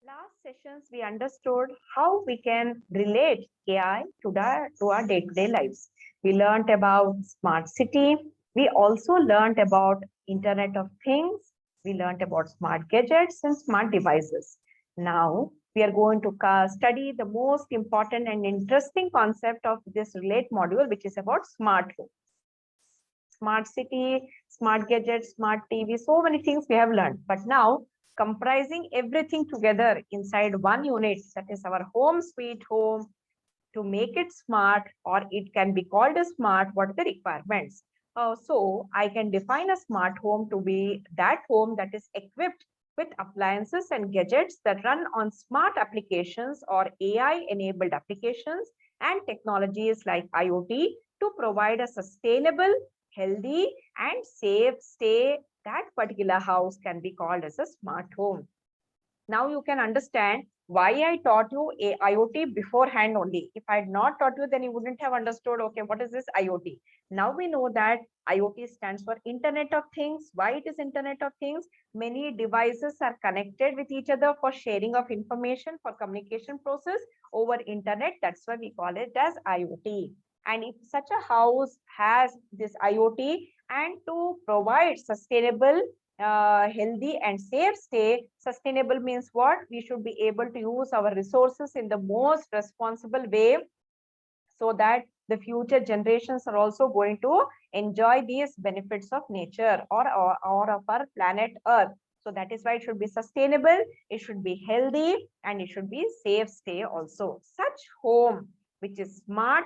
Last sessions, we understood how we can relate AI to our day-to-day lives. We learned about smart city. We also learned about Internet of Things. We learned about smart gadgets and smart devices. Now, we are going to study the most important and interesting concept of this relate module, which is about smart home. Smart city, smart gadgets, smart TV, so many things we have learned. But now, comprising everything together inside one unit, that is our home sweet home, to make it smart, or it can be called a smart, what are the requirements? So I can define a smart home to be that home that is equipped with appliances and gadgets that run on smart applications or AI enabled applications and technologies like IoT to provide a sustainable, healthy and safe stay. That particular house can be called as a smart home. Now you can understand why I taught you a IoT beforehand only. If I had not taught you, then you wouldn't have understood, okay, what is this IoT? Now we know that IoT stands for Internet of Things. Why it is Internet of Things? Many devices are connected with each other for sharing of information, for communication process over Internet. That's why we call it as IoT. And if such a house has this IoT and to provide sustainable healthy and safe stay, sustainable means what? We should be able to use our resources in the most responsible way so that the future generations are also going to enjoy these benefits of nature or of our planet Earth. So that is why it should be sustainable, it should be healthy, and it should be safe stay also. Such home which is smart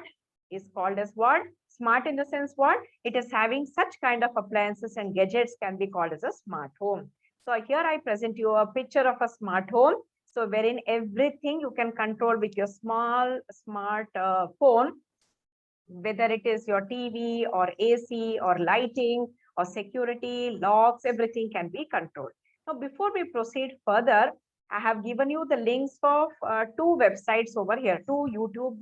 is called as what? Smart in the sense what? It is having such kind of appliances and gadgets can be called as a smart home. So here I present you a picture of a smart home. So wherein everything you can control with your smart phone, whether it is your TV or AC or lighting or security, locks, everything can be controlled. Now, before we proceed further, I have given you the links of two websites over here, two YouTube,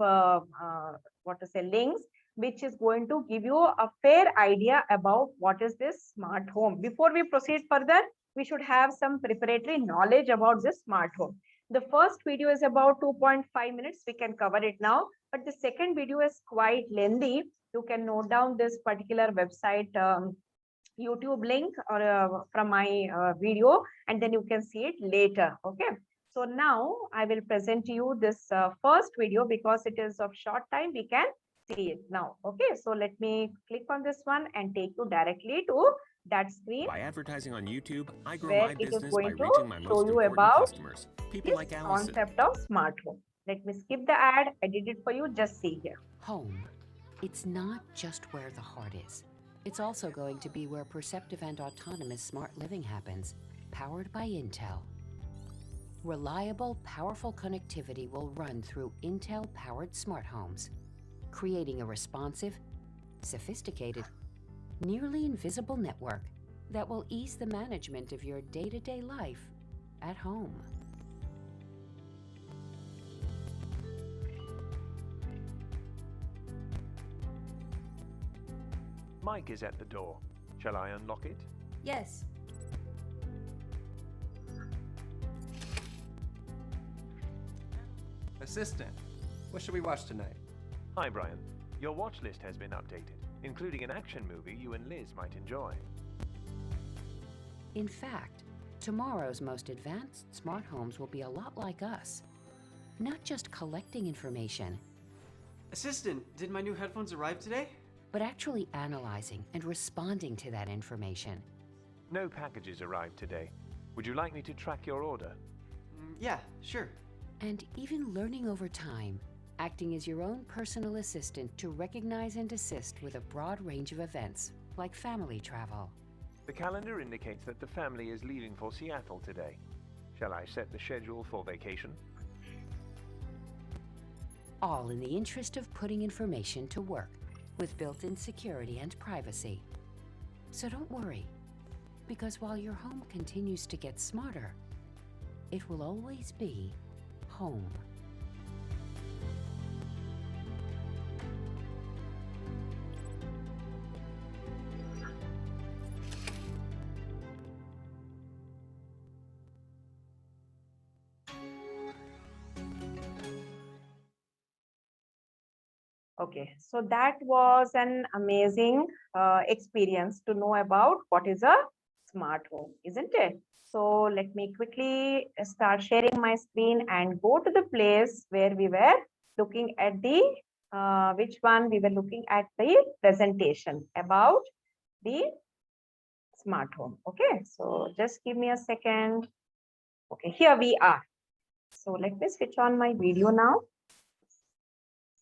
what to say, links, which is going to give you a fair idea about what is this smart home. Before we proceed further, we should have some preparatory knowledge about this smart home. The first video is about 2.5 minutes. We can cover it now. But the second video is quite lengthy. You can note down this particular website YouTube link or from my video, and then you can see it later. Okay. So now I will present to you this first video because it is of short time. We can see it now. Okay. So let me click on this one and take you directly to that screen. By advertising on YouTube, I grow Where my it is business by going to reaching my show most you important about customers, people this like Allison. concept of smart home. Let me skip the ad. I did it for you. Just see here. Home. It's not just where the heart is. It's also going to be where perceptive and autonomous smart living happens, powered by Intel. Reliable, powerful connectivity will run through Intel-powered smart homes, creating a responsive, sophisticated, nearly invisible network that will ease the management of your day-to-day life at home. Mike is at the door. Shall I unlock it? Yes. Assistant, what should we watch tonight? Hi, Brian. Your watch list has been updated, including an action movie you and Liz might enjoy. In fact, tomorrow's most advanced smart homes will be a lot like us. Not just collecting information, Assistant, did my new headphones arrive today? but actually analyzing and responding to that information. No packages arrived today. Would you like me to track your order? Yeah, sure. And even learning over time, acting as your own personal assistant to recognize and assist with a broad range of events, like family travel. The calendar indicates that the family is leaving for Seattle today. Shall I set the schedule for vacation? All in the interest of putting information to work, with built-in security and privacy. So don't worry, because while your home continues to get smarter, it will always be home. Okay, so that was an amazing experience to know about what is a smart home, isn't it? So let me quickly start sharing my screen and go to the place where we were looking at the which one we were looking at the presentation about the smart home. Okay, so just give me a second. Okay, here we are. So let me switch on my video now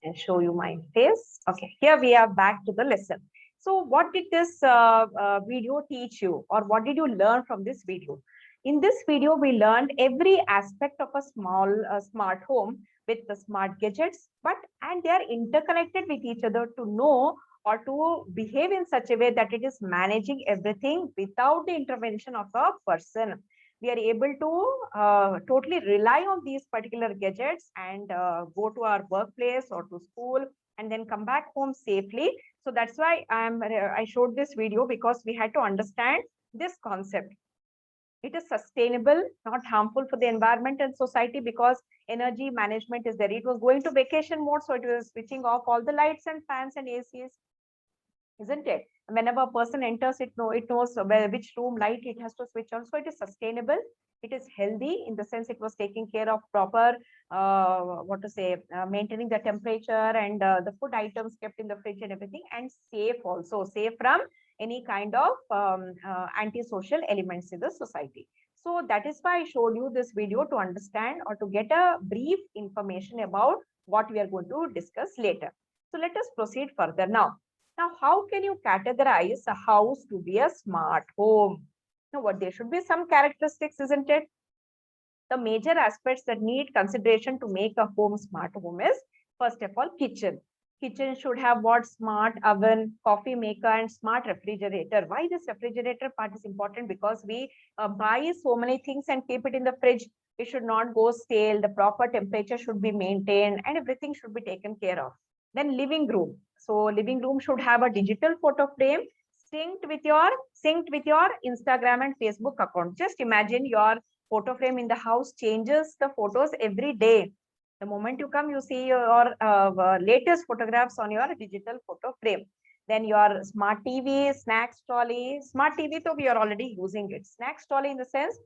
and show you my face. Okay, here we are back to the lesson. So what did this video teach you, or what did you learn from this video? In this video, we learned every aspect of a smart home with the smart gadgets, and they are interconnected with each other to know or to behave in such a way that it is managing everything without the intervention of a person. We are able to totally rely on these particular gadgets and go to our workplace or to school and then come back home safely. So that's why I showed this video, because we had to understand this concept. It is sustainable, not harmful for the environment and society, because energy management is there. It was going to vacation mode, so it was switching off all the lights and fans and ACs, isn't it? Whenever a person enters, it knows which room light it has to switch on. So it is sustainable. It is healthy in the sense it was taking care of proper, maintaining the temperature and the food items kept in the fridge and everything, and safe also, safe from any kind of antisocial elements in the society. So that is why I showed you this video, to understand or to get a brief information about what we are going to discuss later. So let us proceed further now. Now, how can you categorize a house to be a smart home? Now, what there should be some characteristics, isn't it? The major aspects that need consideration to make a home smart home is, first of all, kitchen. Kitchen should have what? Smart oven, coffee maker, and smart refrigerator. Why this refrigerator part is important? Because we buy so many things and keep it in the fridge. It should not go stale. The proper temperature should be maintained and everything should be taken care of. Then living room. So living room should have a digital photo frame synced with your Instagram and Facebook account. Just imagine your photo frame in the house changes the photos every day. The moment you come, you see your latest photographs on your digital photo frame. Then your smart TV, snacks trolley. Smart TV, though we are already using it. Snacks trolley in the sense,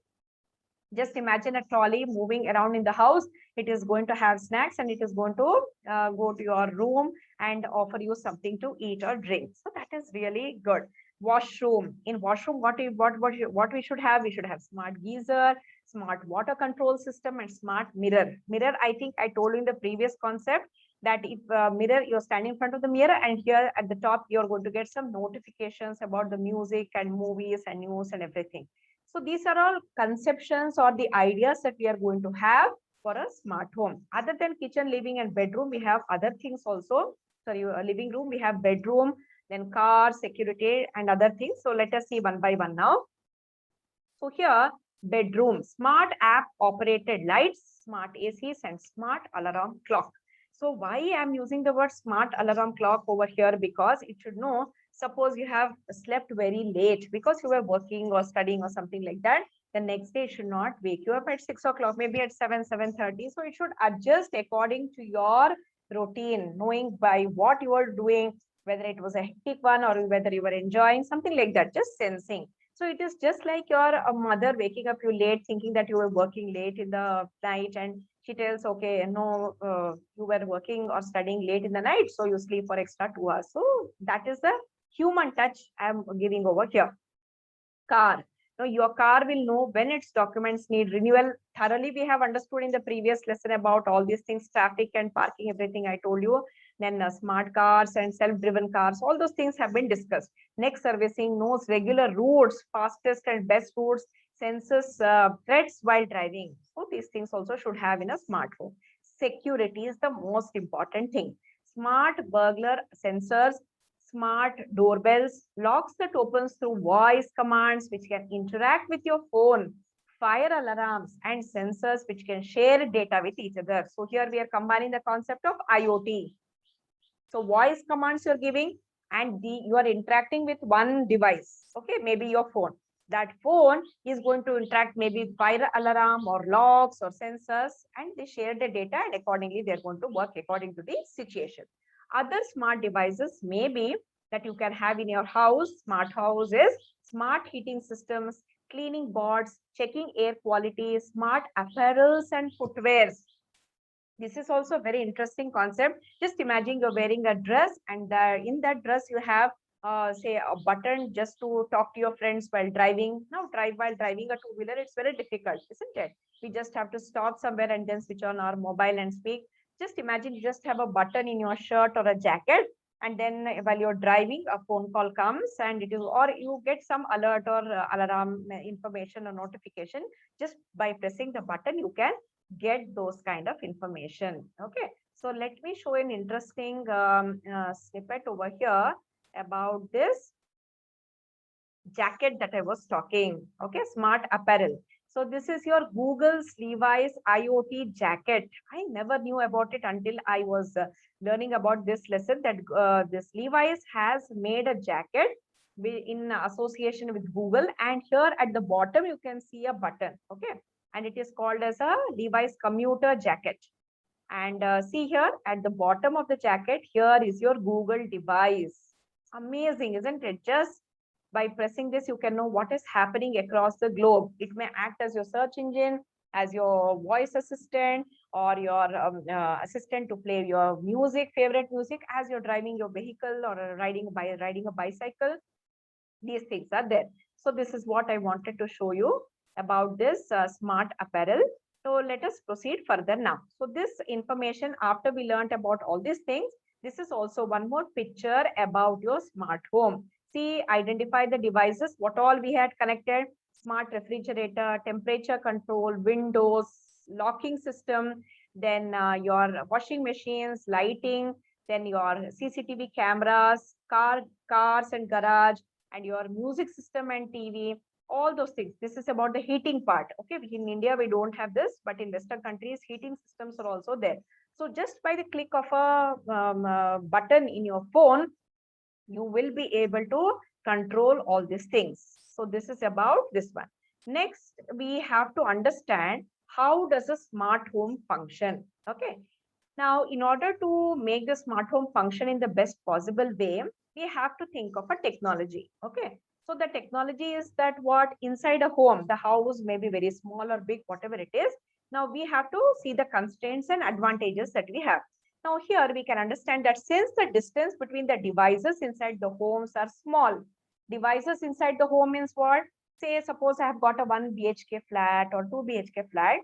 just imagine a trolley moving around in the house. It is going to have snacks and it is going to go to your room and offer you something to eat or drink. So that is really good. Washroom. In washroom, what we should have? We should have smart geyser, smart water control system, and smart mirror. Mirror, I think I told you in the previous concept that if mirror, you're standing in front of the mirror, and here at the top, you're going to get some notifications about the music and movies and news and everything. So these are all conceptions or the ideas that we are going to have for a smart home. Other than kitchen, living, and bedroom, we have other things also. Sorry, living room, we have bedroom, then car, security, and other things. So let us see one by one now. So here, bedroom, smart app operated lights, smart ACs, and smart alarm clock. So why I'm using the word smart alarm clock over here? Because it should know, suppose you have slept very late because you were working or studying or something like that, the next day it should not wake you up at 6 o'clock, maybe at 7:30. So it should adjust according to your routine, knowing by what you are doing, whether it was a hectic one or whether you were enjoying, something like that, just sensing. So it is just like your mother waking up you late, thinking that you were working late in the night, and she tells, okay, no, you were working or studying late in the night, so you sleep for extra 2 hours. So that is the human touch I'm giving over here. Car. Now, your car will know when its documents need renewal. Thoroughly, we have understood in the previous lesson about all these things, traffic and parking, everything I told you. Then smart cars and self-driven cars, all those things have been discussed. Next, servicing, knows regular routes, fastest and best routes, senses threats while driving. So these things also should have in a smartphone. Security is the most important thing. Smart burglar sensors, smart doorbells, locks that opens through voice commands which can interact with your phone, fire alarms, and sensors which can share data with each other. So here we are combining the concept of IoT. So voice commands you're giving, and you are interacting with one device, okay, maybe your phone. That phone is going to interact maybe with fire alarm or locks or sensors, and they share the data, and accordingly they're going to work according to the situation. Other smart devices may be that you can have in your house. Smart houses, smart heating systems, cleaning boards, checking air quality, smart apparels and footwears. This is also a very interesting concept. Just imagine you're wearing a dress, and in that dress you have say a button just to talk to your friends while driving. Now while driving a two-wheeler, it's very difficult, isn't it? We just have to stop somewhere and then switch on our mobile and speak. Just imagine you just have a button in your shirt or a jacket, and then while you're driving, a phone call comes and it is, or you get some alert or alarm information or notification. Just by pressing the button, you can get those kind of information. Okay, so let me show an interesting snippet over here about this jacket that I was talking. Okay, smart apparel. So this is your Google's Levi's IoT jacket. I never knew about it until I was learning about this lesson, that this Levi's has made a jacket in association with Google, and here at the bottom you can see a button. Okay, and it is called as a Levi's commuter jacket. And see here at the bottom of the jacket, here is your Google device. Amazing, isn't it? Just by pressing this, you can know what is happening across the globe. It may act as your search engine, as your voice assistant, or your assistant to play your music, favorite music, as you're driving your vehicle or riding a bicycle. These things are there. So this is what I wanted to show you about this smart apparel. So let us proceed further now. So this information, after we learned about all these things, this is also one more picture about your smart home. See, identify the devices, what all we had connected: smart refrigerator, temperature control, windows, locking system, then your washing machines, lighting, then your CCTV cameras, cars and garage, and your music system and TV, all those things. This is about the heating part. Okay, in India, we don't have this, but in Western countries, heating systems are also there. So just by the click of a button in your phone, you will be able to control all these things. So this is about this one. Next, we have to understand how does a smart home function. Okay. Now, in order to make the smart home function in the best possible way, we have to think of a technology. Okay. So the technology is that what inside a home, the house may be very small or big, whatever it is. Now we have to see the constraints and advantages that we have. Now here we can understand that since the distance between the devices inside the homes are small, devices inside the home means what? Say, suppose I have got a 1 BHK flat or 2 BHK flat.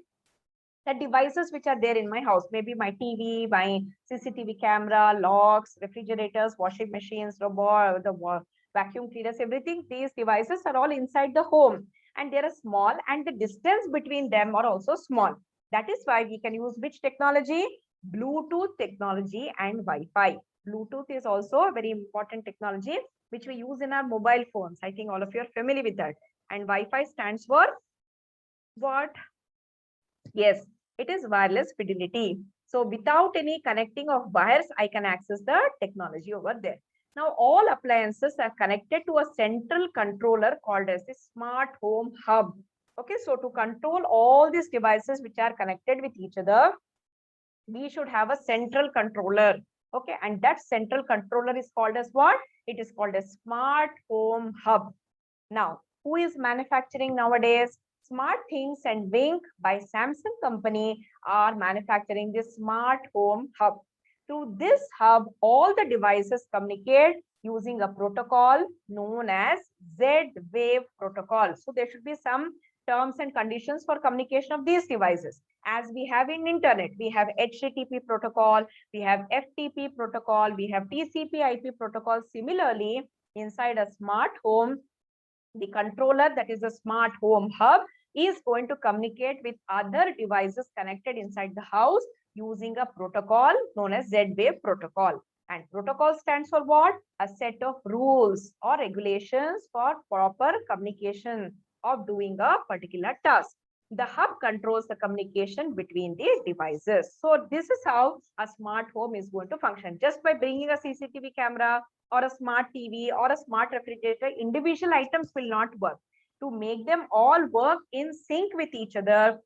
The devices which are there in my house, maybe my TV, my CCTV camera, locks, refrigerators, washing machines, robot, the vacuum cleaners, everything, these devices are all inside the home, and they are small, and the distance between them are also small. That is why we can use which technology? Bluetooth technology and Wi-Fi. Bluetooth is also a very important technology which we use in our mobile phones. I think all of you are familiar with that. And Wi-Fi stands for what? Yes, it is wireless fidelity. So without any connecting of wires, I can access the technology over there. Now all appliances are connected to a central controller called as the smart home hub. Okay, so to control all these devices which are connected with each other, we should have a central controller. Okay, and that central controller is called as what? It is called a smart home hub. Now, who is manufacturing nowadays? SmartThings and Wink by Samsung company are manufacturing this smart home hub. Through this hub, all the devices communicate using a protocol known as Z-Wave protocol. So there should be some terms and conditions for communication of these devices. As we have in internet, we have HTTP protocol, we have FTP protocol, we have TCP/IP protocol. Similarly, inside a smart home, the controller, that is a smart home hub, is going to communicate with other devices connected inside the house using a protocol known as Z-Wave protocol. And protocol stands for what? A set of rules or regulations for proper communication of doing a particular task. The hub controls the communication between these devices. So this is how a smart home is going to function. Just by bringing a CCTV camera or a smart TV or a smart refrigerator, individual items will not work. To make them all work in sync with each other,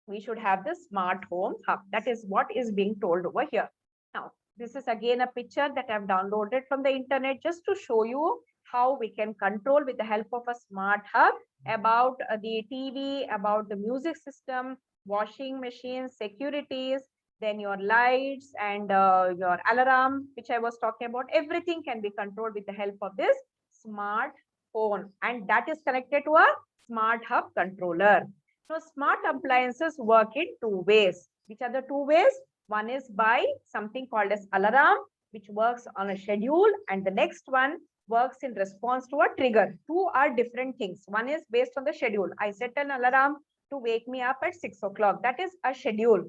we should have the smart home hub. That is what is being told over here. Now, This is again a picture that I've downloaded from the internet just to show you how we can control with the help of a smart hub about the TV, about the music system, washing machines, securities, then your lights and your alarm, which I was talking about. Everything can be controlled with the help of this smart phone, and that is connected to a smart hub controller. So smart appliances work in two ways. Which are the two ways? One is by something called as alarm, which works on a schedule, and the next one works in response to a trigger. Two are different things. One is based on the schedule. I set an alarm to wake me up at 6 o'clock. That is a schedule.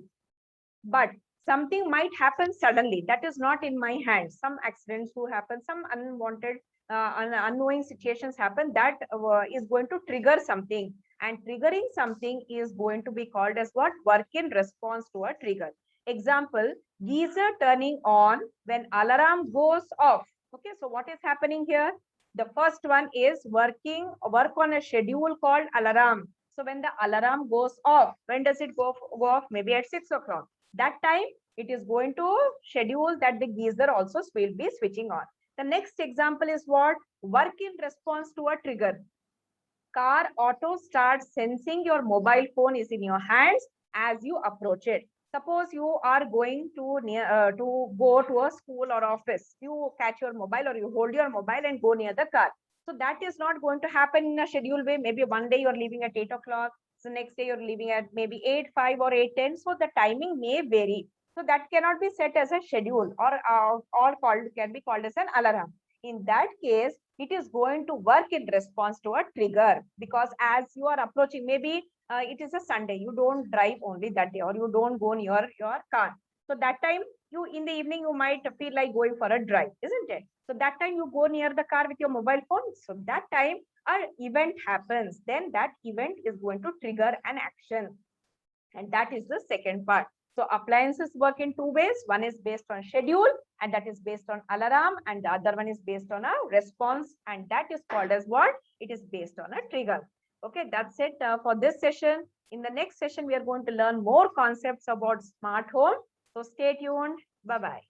But something might happen suddenly. That is not in my hands. Some accidents do happen, some unwanted, unknowing situations happen. That is going to trigger something. And triggering something is going to be called as what? Work in response to a trigger. Example, geyser turning on when alarm goes off. Okay, so what is happening here? The first one is work on a schedule called alarm. So when the alarm goes off, when does it go off? Maybe at 6 o'clock. That time it is going to schedule that the geyser also will be switching on. The next example is what? Work in response to a trigger. Car auto starts sensing your mobile phone is in your hands as you approach it. Suppose you are going to go to a school or office. You catch your mobile or you hold your mobile and go near the car. So that is not going to happen in a scheduled way. Maybe one day you're leaving at 8 o'clock. So next day you're leaving at maybe 8:05 or 8:10. So the timing may vary. So that cannot be set as a schedule or can be called as an alarm. In that case, it is going to work in response to a trigger, because as you are approaching, maybe it is a Sunday, you don't drive only that day, or you don't go near your car. So that time you in the evening, you might feel like going for a drive, isn't it? So that time you go near the car with your mobile phone. So that time an event happens, then that event is going to trigger an action. And that is the second part. So appliances work in two ways. One is based on schedule, and that is based on alarm, and the other one is based on a response, and that is called as what? It is based on a trigger. Okay, that's it for this session. In the next session, we are going to learn more concepts about smart home. So stay tuned. Bye-bye.